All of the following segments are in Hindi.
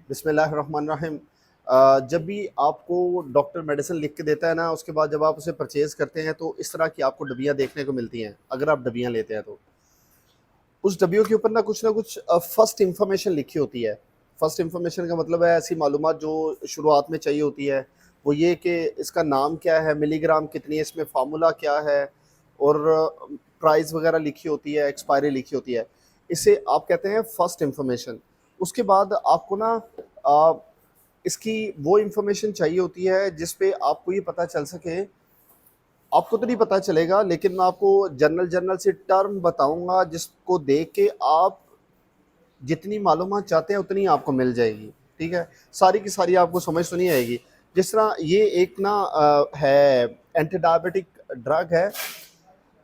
बिस्मिल्लाहिर्रहमानिर्रहीम। जब भी आपको डॉक्टर मेडिसिन लिख के देता है ना, उसके बाद जब आप उसे परचेज़ करते हैं तो इस तरह की आपको डब्बियाँ देखने को मिलती हैं। अगर आप डब्बियाँ लेते हैं तो उस डब्बियों के ऊपर ना कुछ फ़र्स्ट इन्फॉर्मेशन लिखी होती है। फ़र्स्ट इन्फॉर्मेशन का मतलब है ऐसी मालूमात जो शुरुआत में चाहिए होती है। वो ये कि इसका नाम क्या है, मिलीग्राम कितनी है, इसमें फ़ॉर्मूला क्या है और प्राइस वगैरह लिखी होती है, एक्सपायरी लिखी होती है। इसे आप कहते हैं फ़र्स्ट इन्फॉर्मेशन। उसके बाद आपको ना अ, इसकी वो इन्फॉर्मेशन चाहिए होती है जिस पे आपको ये पता चल सके। आपको तो नहीं पता चलेगा, लेकिन मैं आपको जनरल जनरल सी टर्म बताऊंगा जिसको देख के आप जितनी मालूमात चाहते हैं उतनी आपको मिल जाएगी। ठीक है, सारी की सारी आपको समझ तो नहीं आएगी। जिस तरह ये एक ना है एंटी डायबिटिक ड्रग है।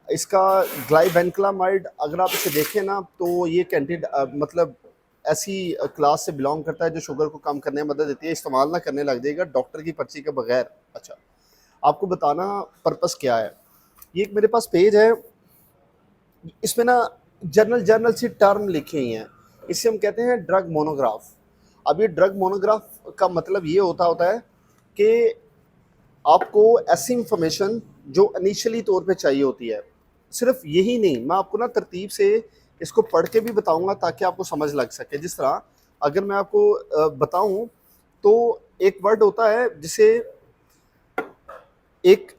इसका ग्लाइवेनक्लामाइड, अगर आप इसे देखें ना तो ये मतलब ऐसी क्लास से बिलोंग करता है जो शुगर को कम करने में मदद देती है। इस्तेमाल ना करने लग जाएगा डॉक्टर की पर्ची के बगैर। अच्छा, आपको बताना पर्पस क्या है। ये एक मेरे पास पेज है, इसमें ना जर्नल जर्नल सी टर्म लिखी हुई हैं। इसे हम कहते हैं ड्रग मोनोग्राफ। अब ये ड्रग मोनोग्राफ का मतलब ये होता है कि आपको ऐसी इंफॉर्मेशन जो इनिशियली तौर पे चाहिए होती है। सिर्फ यही नहीं, मैं आपको ना तरतीब से इसको पढ़ के भी बताऊंगा ताकि आपको समझ लग सके। जिस तरह अगर मैं आपको बताऊं तो एक वर्ड होता है जिसे एक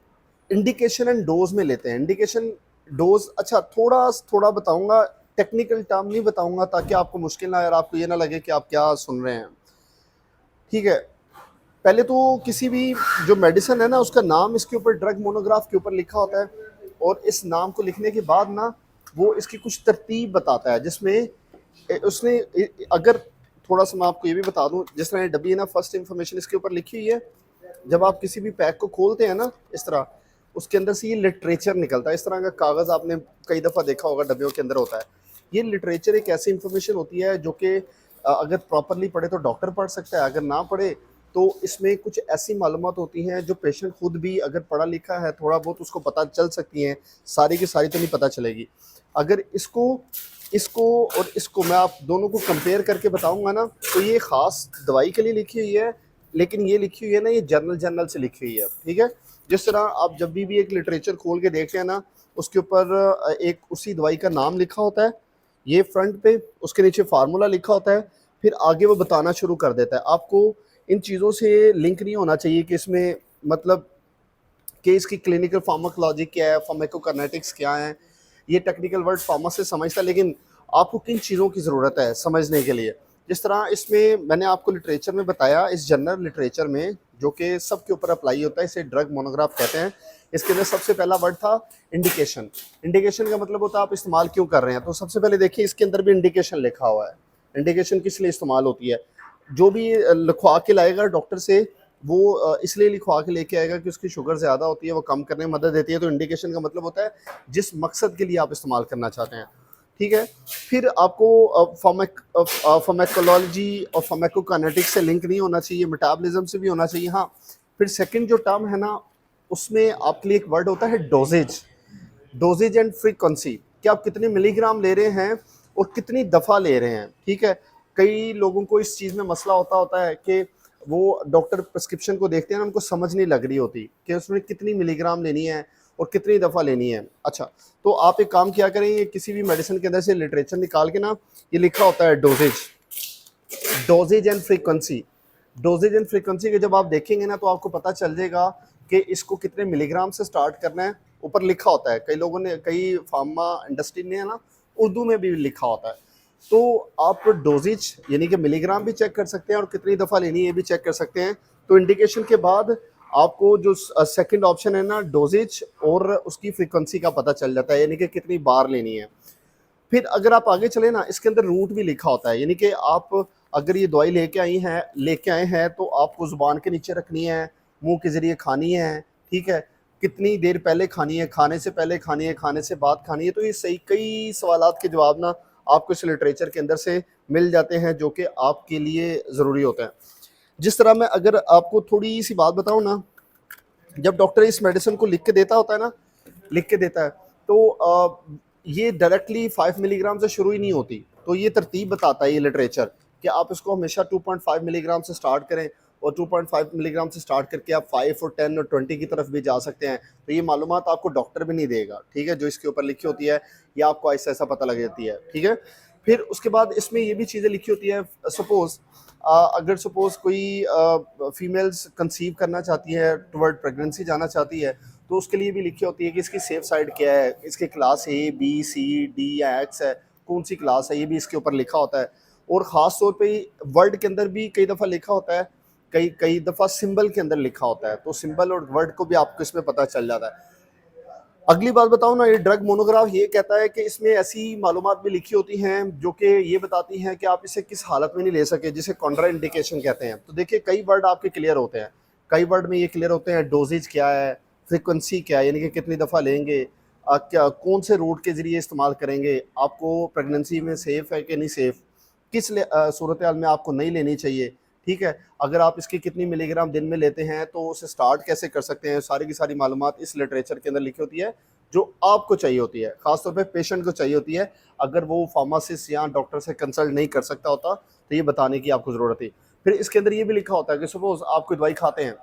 इंडिकेशन एंड डोज में लेते हैं। इंडिकेशन, डोज, अच्छा थोड़ा थोड़ा बताऊंगा, टेक्निकल टर्म नहीं बताऊंगा ताकि आपको मुश्किल ना आए और आपको ये ना लगे कि आप क्या सुन रहे हैं। ठीक है, पहले तो किसी भी जो मेडिसिन है ना उसका नाम इसके ऊपर ड्रग मोनोग्राफ के ऊपर लिखा होता है और इस नाम को लिखने के बाद ना वो इसकी कुछ तरतीब बताता है जिसमें उसने अगर थोड़ा सा मैं आपको ये भी बता दूं, जिस तरह ये डब्बी है ना, फर्स्ट इन्फॉर्मेशन इसके ऊपर लिखी हुई है। जब आप किसी भी पैक को खोलते हैं ना इस तरह, उसके अंदर से ये लिटरेचर निकलता है। इस तरह का कागज़ आपने कई दफ़ा देखा होगा डब्बियों के अंदर होता है। ये लिटरेचर एक ऐसी इंफॉर्मेशन होती है जो कि अगर प्रॉपरली पढ़े तो डॉक्टर पढ़ सकता है, अगर ना पढ़े तो इसमें कुछ ऐसी मालूमात होती हैं जो पेशेंट खुद भी अगर पढ़ा लिखा है थोड़ा बहुत उसको पता चल सकती हैं। सारी की सारी तो नहीं पता चलेगी। अगर इसको इसको और इसको मैं आप दोनों को कंपेयर करके बताऊंगा ना तो ये ख़ास दवाई के लिए लिखी हुई है, लेकिन ये लिखी हुई है ना, ये जर्नल जर्नल से लिखी हुई है। ठीक है, जिस तरह आप जब भी एक लिटरेचर खोल के देखते हैं ना, उसके ऊपर एक उसी दवाई का नाम लिखा होता है, ये फ्रंट पे, उसके नीचे फार्मूला लिखा होता है, फिर आगे वो बताना शुरू कर देता है। आपको इन चीज़ों से लिंक नहीं होना चाहिए कि इसमें मतलब कि इसकी क्लिनिकल फार्माकोलॉजी क्या है, फार्माकोकाइनेटिक्स क्या है। ये टेक्निकल वर्ड फार्मा से समझता है, लेकिन आपको किन चीज़ों की ज़रूरत है समझने के लिए। जिस तरह इसमें मैंने आपको लिटरेचर में बताया, इस जनरल लिटरेचर में जो कि सब के ऊपर अप्लाई होता है, इसे ड्रग मोनोग्राफ कहते हैं। इसके अंदर सबसे पहला वर्ड था इंडिकेशन। इंडिकेशन का मतलब होता है आप इस्तेमाल क्यों कर रहे हैं। तो सबसे पहले देखिए इसके अंदर भी इंडिकेशन लिखा हुआ है। इंडिकेशन किस लिए इस्तेमाल होती है। जो भी लिखवा के लाएगा डॉक्टर से, वो इसलिए लिखवा के लेके आएगा कि उसकी शुगर ज़्यादा होती है, वो कम करने में मदद देती है। तो इंडिकेशन का मतलब होता है जिस मकसद के लिए आप इस्तेमाल करना चाहते हैं। ठीक है, फिर आपको फार्माकोलॉजी और फार्माकोकाइनेटिक्स से लिंक नहीं होना चाहिए, मेटाबॉलिज्म से भी होना चाहिए। हाँ, फिर सेकंड जो टर्म है ना, उसमें आपके लिए एक वर्ड होता है डोजेज। डोजेज एंड फ्रीक्वेंसी, कि आप कितने मिलीग्राम ले रहे हैं और कितनी दफ़ा ले रहे हैं। ठीक है, कई लोगों को इस चीज़ में मसला होता है कि वो डॉक्टर प्रिस्क्रिप्शन को देखते हैं ना, उनको समझ नहीं लग रही होती कि उसमें कितनी मिलीग्राम लेनी है और कितनी दफ़ा लेनी है। अच्छा, तो आप एक काम किया करें, ये किसी भी मेडिसिन के अंदर से लिटरेचर निकाल के ना, ये लिखा होता है doses, doses and frequency. Doses and frequency के जब आप देखेंगे ना तो आपको पता चल जाएगा कि इसको कितने मिलीग्राम से स्टार्ट करना है। ऊपर लिखा होता है, कई लोगों ने, कई फार्मा इंडस्ट्री ने है ना, उर्दू में भी लिखा होता है। तो आप डोजेज यानी कि मिलीग्राम भी चेक कर सकते हैं और कितनी दफ़ा लेनी है ये भी चेक कर सकते हैं। तो इंडिकेशन के बाद आपको जो सेकंड ऑप्शन है ना, डोजेज और उसकी फ्रीक्वेंसी का पता चल जाता है, यानी कि कितनी बार लेनी है। फिर अगर आप आगे चले ना, इसके अंदर रूट भी लिखा होता है, यानी कि आप अगर ये दवाई लेके आए हैं तो आपको ज़ुबान के नीचे रखनी है, मुंह के ज़रिए खानी है। ठीक है, कितनी देर पहले खानी है, खाने से पहले खानी है, खाने से बाद खानी है। तो ये सही कई सवालात के जवाब ना आपको इस लिटरेचर के अंदर से मिल जाते हैं जो कि आपके लिए ज़रूरी होते हैं। जिस तरह मैं अगर आपको थोड़ी सी बात बताऊँ ना, जब डॉक्टर इस मेडिसिन को लिख के देता होता है ना, लिख के देता है तो ये डायरेक्टली 5 मिलीग्राम से शुरू ही नहीं होती। तो ये तरतीब बताता है ये लिटरेचर कि आप इसको हमेशा 2.5 मिलीग्राम से स्टार्ट करें, और 2.5 मिलीग्राम से स्टार्ट करके आप 5 और 10 और 20 की तरफ भी जा सकते हैं। तो ये मालूमात आपको डॉक्टर भी नहीं देगा, ठीक है, जो इसके ऊपर लिखी होती है ये आपको ऐसा ऐसा पता लग जाती है, ठीक है। फिर उसके बाद इसमें ये भी चीज़ें लिखी होती है, सपोज अगर सपोज कोई फीमेल्स कंसीव करना चाहती है, टुवर्ड प्रेगनेंसी जाना चाहती है, तो उसके लिए भी लिखी होती है कि इसकी सेफ साइड क्या है, इसके class A B C D या एक्स है, कौन सी क्लास है, ये भी इसके ऊपर लिखा होता है। और ख़ास तौर पे वर्ड के अंदर भी कई दफ़ा लिखा होता है, कई कई दफ़ा सिंबल के अंदर लिखा होता है, तो सिंबल और वर्ड को भी आपको इसमें पता चल जाता है। अगली बात बताऊं ना, ये ड्रग मोनोग्राफ ये कहता है कि इसमें ऐसी मालूमात भी लिखी होती हैं जो कि ये बताती हैं कि आप इसे किस हालत में नहीं ले सके, जिसे कॉन्ट्रा इंडिकेशन कहते हैं। तो देखिए कई वर्ड आपके क्लियर होते हैं, कई वर्ड में ये क्लियर होते हैं, डोजेज क्या है, फ्रिक्वेंसी क्या है, यानी कि कितनी दफ़ा लेंगे, क्या कौन से रूट के ज़रिए इस्तेमाल करेंगे, आपको प्रेगनेंसी में सेफ़ है कि नहीं सेफ़, किस सूरत हाल में आपको नहीं लेनी चाहिए, ठीक है। अगर आप इसकी कितनी मिलीग्राम दिन में लेते हैं तो उसे स्टार्ट कैसे कर सकते हैं, सारी की सारी मालूमात इस लिटरेचर के अंदर लिखी होती है, जो आपको चाहिए होती है, ख़ासतौर पे पेशेंट को चाहिए होती है। अगर वो फार्मासिस्ट या डॉक्टर से कंसल्ट नहीं कर सकता होता तो ये बताने की आपको ज़रूरत थी। फिर इसके अंदर ये भी लिखा होता है कि सपोज़ आप कोई दवाई खाते हैं,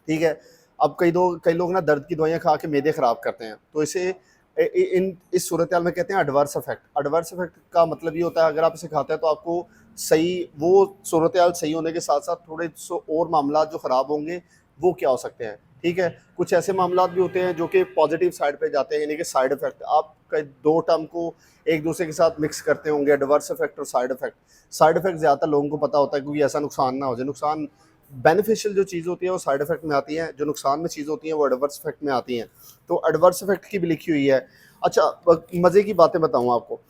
ठीक है, अब कई लोग ना दर्द की दवाइयाँ खा के मैदे ख़राब करते हैं, तो इसे इस सूरत हाल में कहते हैं एडवर्स इफेक्ट। एडवर्स इफेक्ट का मतलब ये होता है, अगर आप इसे खाते हैं तो आपको सही, वो सूरत हाल सही होने के साथ साथ थोड़े सो और मामला जो ख़राब होंगे वो क्या हो सकते हैं, ठीक है। कुछ ऐसे मामला भी होते हैं जो कि पॉजिटिव साइड पे जाते हैं, यानी कि साइड इफेक्ट, आप दो टर्म को एक दूसरे के साथ मिक्स करते होंगे, एडवर्स इफेक्ट और साइड इफेक्ट। साइड इफेक्ट ज़्यादातर लोगों को पता होता है क्योंकि ऐसा नुकसान ना हो जाए, नुकसान बेनिफिशियल जो चीज़ होती है वो साइड इफेक्ट में आती है, जो नुकसान में चीज़ होती है वो एडवर्स इफेक्ट में आती हैं। तो एडवर्स इफेक्ट की भी लिखी हुई है। अच्छा मज़े की बातें बताऊँ आपको,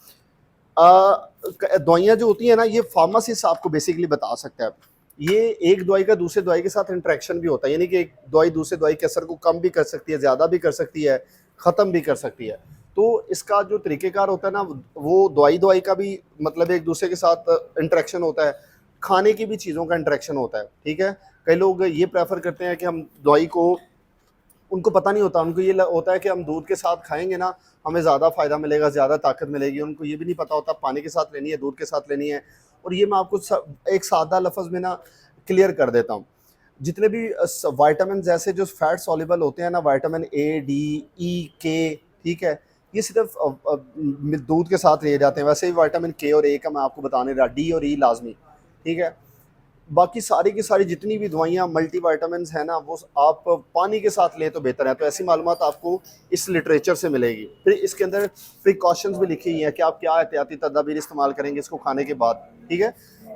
दवाइयाँ जो होती हैं ना, ये फार्मासिस्ट आपको बेसिकली बता सकता है। ये एक दवाई का दूसरे दवाई के साथ इंटरेक्शन भी होता है, यानी कि एक दवाई दूसरे दवाई के असर को कम भी कर सकती है, ज़्यादा भी कर सकती है, ख़त्म भी कर सकती है। तो इसका जो तरीक़ेकार होता है ना, वो दवाई का भी मतलब एक दूसरे के साथ इंटरेक्शन होता है, खाने की भी चीज़ों का इंटरेक्शन होता है, ठीक है। कई लोग ये प्रेफर करते हैं कि हम दवाई को, उनको पता नहीं होता, उनको ये होता है कि हम दूध के साथ खाएंगे ना हमें ज़्यादा फ़ायदा मिलेगा, ज़्यादा ताकत मिलेगी, उनको ये भी नहीं पता होता पानी के साथ लेनी है, दूध के साथ लेनी है। और ये मैं आपको एक सादा लफ्ज़ में ना क्लियर कर देता हूँ, जितने भी वाइटामिन ऐसे जो फैट सॉल्युबल होते हैं ना, विटामिन ए डी ई के, ठीक है, ये सिर्फ दूध के साथ लिए जाते हैं। वैसे ही विटामिन के और ए का मैं आपको बता नहीं रहा, डी और ई लाजमी, ठीक है। बाकी सारी की सारी जितनी भी दवाइयाँ मल्टी वाइटामिन हैं ना, वो आप पानी के साथ लें तो बेहतर है। तो ऐसी मालूमात आपको इस लिटरेचर से मिलेगी। फिर इसके अंदर प्रिकॉशंस भी लिखी हुई हैं कि आप क्या एहतियाती तदाबीर इस्तेमाल करेंगे इसको खाने के बाद, ठीक है।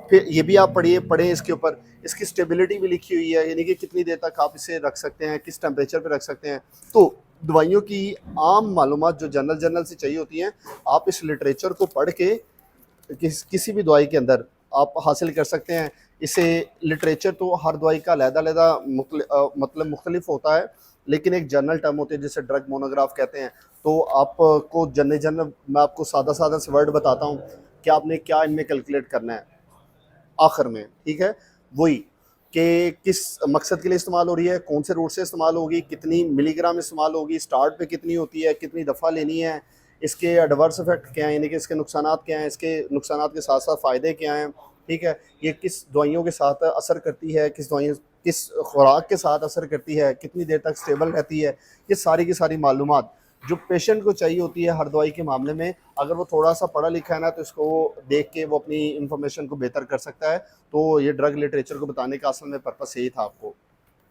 फिर ये भी आप पढ़ें इसके ऊपर, इसकी स्टेबिलिटी भी लिखी हुई है, यानी कि कितनी देर तक आप इसे रख सकते हैं, किस टेम्परेचर पर रख सकते हैं। तो दवाइयों की आम मालूमात जो जनरल से चाहिए होती हैं, आप इस लिटरेचर को पढ़ के किसी भी दवाई के अंदर आप हासिल कर सकते हैं। इसे लिटरेचर तो हर दवाई का अलग-अलग मतलब मुख्तलिफ होता है, लेकिन एक जनरल टर्म होती है जिसे ड्रग मोनोग्राफ कहते हैं। तो आपको जनरल मैं आपको सादा से वर्ड बताता हूँ कि आपने क्या इनमें कैलकुलेट करना है आखिर में, ठीक है। वही कि किस मकसद के लिए इस्तेमाल हो रही है, कौन से रूट से इस्तेमाल होगी, कितनी मिलीग्राम इस्तेमाल होगी, स्टार्ट पे कितनी होती है, कितनी दफ़ा लेनी है, इसके एडवर्स इफेक्ट क्या हैं, यानी कि इसके नुकसानात क्या हैं, इसके नुकसानात के साथ साथ फ़ायदे क्या हैं, ठीक है। ये किस दवाइयों के साथ असर करती है, किस खुराक के साथ असर करती है, कितनी देर तक स्टेबल रहती है, ये सारी की सारी मालूमात जो पेशेंट को चाहिए होती है हर दवाई के मामले में, अगर वो थोड़ा सा पढ़ा लिखा है ना, तो इसको देख के वो अपनी इंफॉर्मेशन को बेहतर कर सकता है। तो ये ड्रग लिटरेचर को बताने का असल में पर्पस यही था आपको।